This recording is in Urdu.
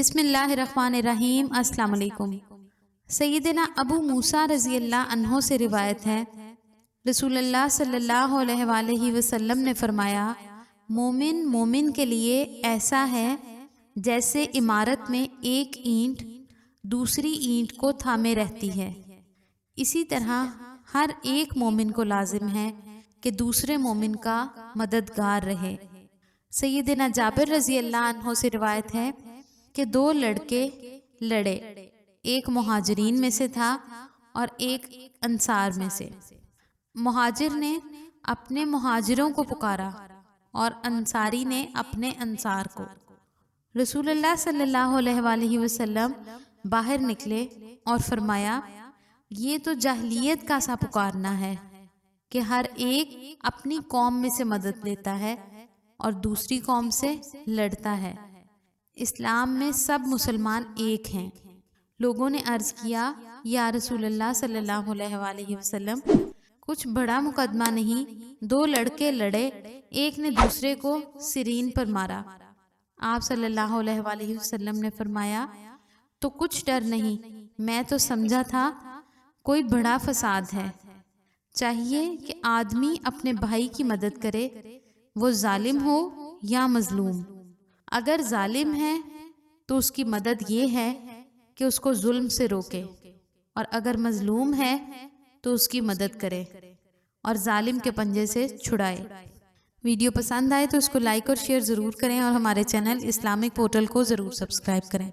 بسم اللہ الرحمن الرحیم۔ السلام علیکم۔ سیدنا ابو موسیٰ رضی اللہ عنہ سے روایت ہے، رسول اللہ صلی اللہ علیہ وآلہ وسلم نے فرمایا، مومن کے لیے ایسا ہے جیسے عمارت میں ایک اینٹ دوسری اینٹ کو تھامے رہتی ہے، اسی طرح ہر ایک مومن کو لازم ہے کہ دوسرے مومن کا مددگار رہے۔ سیدنا جابر رضی اللہ عنہ سے روایت ہے کہ دو لڑکے لڑے، ایک مہاجرین میں سے تھا اور ایک انصار میں سے۔ مہاجر نے اپنے مہاجروں کو پکارا اور انصاری نے اپنے انصار کو۔ رسول اللہ صلی اللہ علیہ وآلہ وسلم باہر نکلے اور فرمایا، یہ تو جاہلیت کا سا پکارنا ہے کہ ہر ایک اپنی قوم میں سے مدد لیتا ہے اور دوسری قوم سے لڑتا ہے۔ اسلام میں سب مسلمان ایک ہیں۔ لوگوں نے عرض کیا، یا رسول اللہ صلی اللہ علیہ وآلہ وسلم، کچھ بڑا مقدمہ نہیں، دو لڑکے لڑے، ایک نے دوسرے کو سرین پر مارا۔ آپ صلی اللہ علیہ وآلہ وسلم نے فرمایا، تو کچھ ڈر نہیں، میں تو سمجھا تھا کوئی بڑا فساد ہے۔ چاہیے کہ آدمی اپنے بھائی کی مدد کرے، وہ ظالم ہو یا مظلوم۔ اگر ظالم ہے تو اس کی مدد یہ ہے کہ اس کو ظلم سے روکے، اور اگر مظلوم ہے تو اس کی مدد کرے اور ظالم کے پنجے سے چھڑائے۔ ویڈیو پسند آئے تو اس کو لائک اور شیئر ضرور کریں اور ہمارے چینل اسلامک پورٹل کو ضرور سبسکرائب کریں۔